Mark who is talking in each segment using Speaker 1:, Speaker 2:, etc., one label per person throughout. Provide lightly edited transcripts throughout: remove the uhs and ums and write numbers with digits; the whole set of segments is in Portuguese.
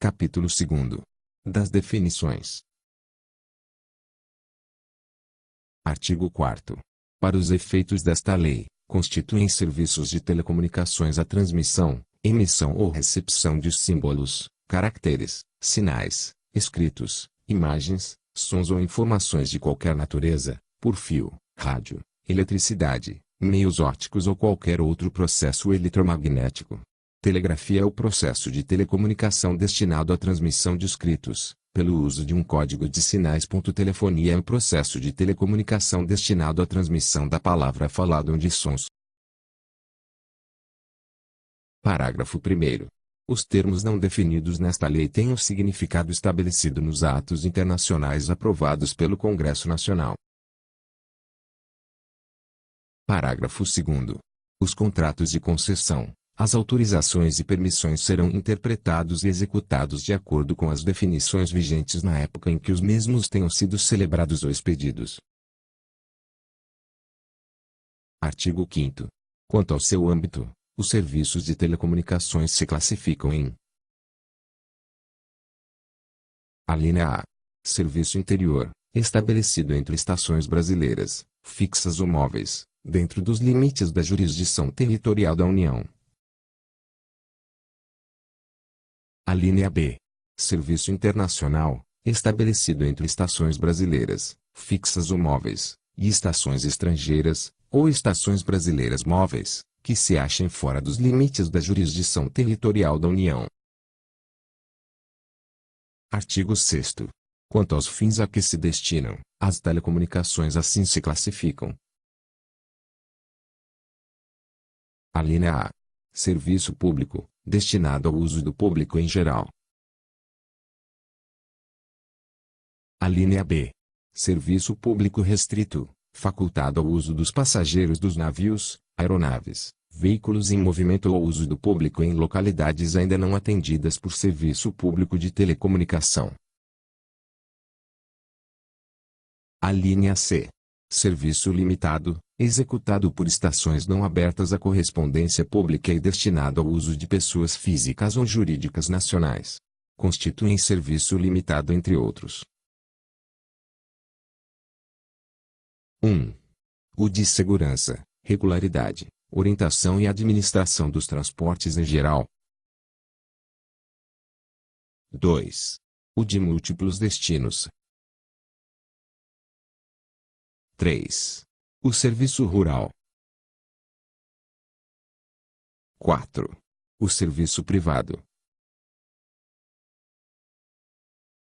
Speaker 1: Capítulo 2. Das definições. Artigo 4º. Para os efeitos desta lei, constituem serviços de telecomunicações a transmissão, emissão ou recepção de símbolos, caracteres, sinais, escritos, imagens, sons ou informações de qualquer natureza, por fio, rádio, eletricidade, meios ópticos ou qualquer outro processo eletromagnético. Telegrafia é o processo de telecomunicação destinado à transmissão de escritos, pelo uso de um código de sinais. Telefonia é o processo de telecomunicação destinado à transmissão da palavra falada ou de sons. Parágrafo 1º. Os termos não definidos nesta lei têm o significado estabelecido nos atos internacionais aprovados pelo Congresso Nacional. Parágrafo 2º. Os contratos de concessão, as autorizações e permissões serão interpretados e executados de acordo com as definições vigentes na época em que os mesmos tenham sido celebrados ou expedidos. Artigo 5º. Quanto ao seu âmbito, os serviços de telecomunicações se classificam em: Alínea A. Serviço interior, estabelecido entre estações brasileiras, fixas ou móveis, dentro dos limites da jurisdição territorial da União. Alínea B. Serviço internacional, estabelecido entre estações brasileiras, fixas ou móveis, e estações estrangeiras, ou estações brasileiras móveis, que se achem fora dos limites da jurisdição territorial da União. Artigo 6º. Quanto aos fins a que se destinam, as telecomunicações assim se classificam: Alínea A. Serviço público, destinado ao uso do público em geral. Alínea B. Serviço público restrito, facultado ao uso dos passageiros dos navios, aeronaves, veículos em movimento ou uso do público em localidades ainda não atendidas por serviço público de telecomunicação. Alínea C. Serviço limitado, executado por estações não abertas à correspondência pública e destinado ao uso de pessoas físicas ou jurídicas nacionais. Constituem serviço limitado entre outros: 1. O de segurança, regularidade, orientação e administração dos transportes em geral. 2. O de múltiplos destinos. 3. O serviço rural. 4. O serviço privado.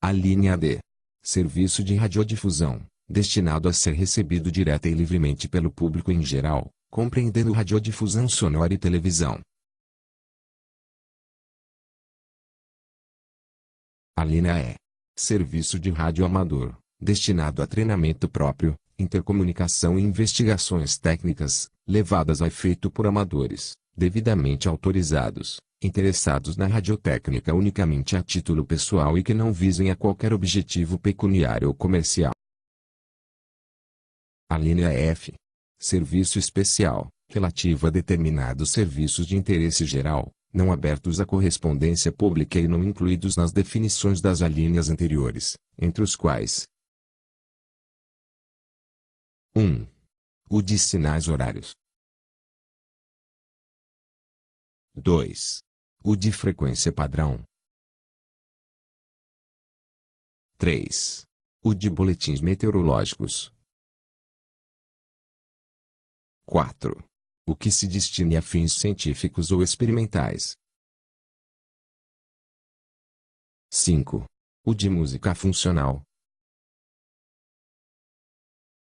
Speaker 1: Alínea D. Serviço de radiodifusão, destinado a ser recebido direta e livremente pelo público em geral, compreendendo radiodifusão sonora e televisão. Alínea E. Serviço de rádio amador, destinado a treinamento próprio, intercomunicação e investigações técnicas, levadas a efeito por amadores, devidamente autorizados, interessados na radiotécnica unicamente a título pessoal e que não visem a qualquer objetivo pecuniário ou comercial. Alínea F. Serviço especial, relativo a determinados serviços de interesse geral, não abertos à correspondência pública e não incluídos nas definições das alíneas anteriores, entre os quais: 1. O de sinais horários. 2. O de frequência padrão. 3. O de boletins meteorológicos. 4. O que se destine a fins científicos ou experimentais. 5. O de música funcional.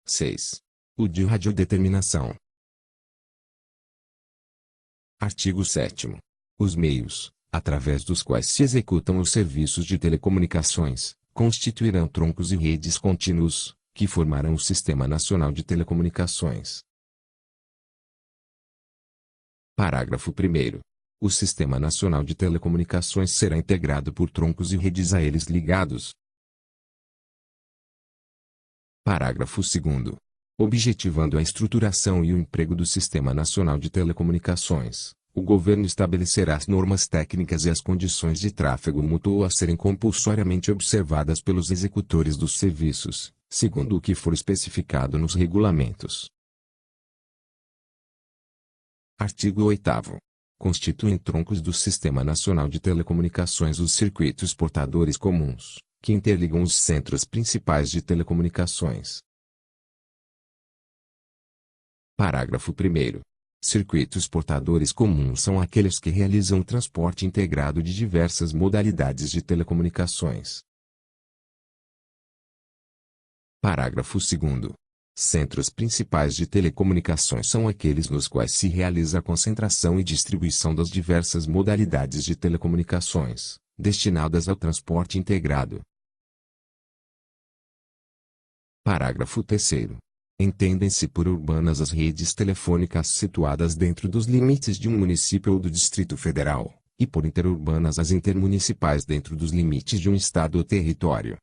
Speaker 1: 6. O de radiodeterminação. Artigo 7º. Os meios, através dos quais se executam os serviços de telecomunicações, constituirão troncos e redes contínuos, que formarão o Sistema Nacional de Telecomunicações. Parágrafo 1º. O Sistema Nacional de Telecomunicações será integrado por troncos e redes a eles ligados. Parágrafo 2º. Objetivando a estruturação e o emprego do Sistema Nacional de Telecomunicações, O governo estabelecerá as normas técnicas e as condições de tráfego mútuo a serem compulsoriamente observadas pelos executores dos serviços, segundo o que for especificado nos regulamentos. Artigo 8º. Constituem troncos do Sistema Nacional de Telecomunicações os circuitos portadores comuns, que interligam os centros principais de telecomunicações. Parágrafo 1º. Circuitos portadores comuns são aqueles que realizam o transporte integrado de diversas modalidades de telecomunicações. Parágrafo 2º. Centros principais de telecomunicações são aqueles nos quais se realiza a concentração e distribuição das diversas modalidades de telecomunicações, destinadas ao transporte integrado. Parágrafo 3º. Entendem-se por urbanas as redes telefônicas situadas dentro dos limites de um município ou do Distrito Federal, e por interurbanas as intermunicipais dentro dos limites de um estado ou território.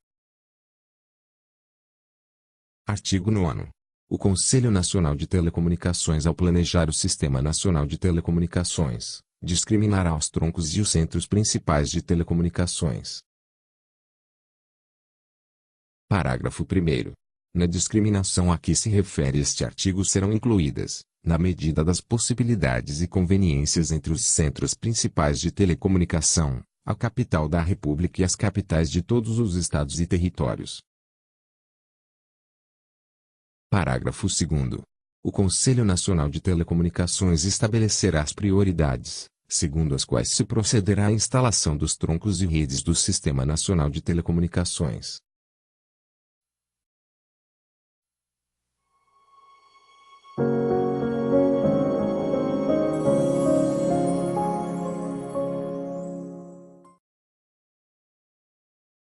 Speaker 1: Artigo 9º. O Conselho Nacional de Telecomunicações, ao planejar o Sistema Nacional de Telecomunicações, discriminará os troncos e os centros principais de telecomunicações. Parágrafo 1º. Na discriminação a que se refere este artigo serão incluídas, na medida das possibilidades e conveniências entre os centros principais de telecomunicação, a capital da República e as capitais de todos os estados e territórios. Parágrafo 2º. O Conselho Nacional de Telecomunicações estabelecerá as prioridades, segundo as quais se procederá à instalação dos troncos e redes do Sistema Nacional de Telecomunicações.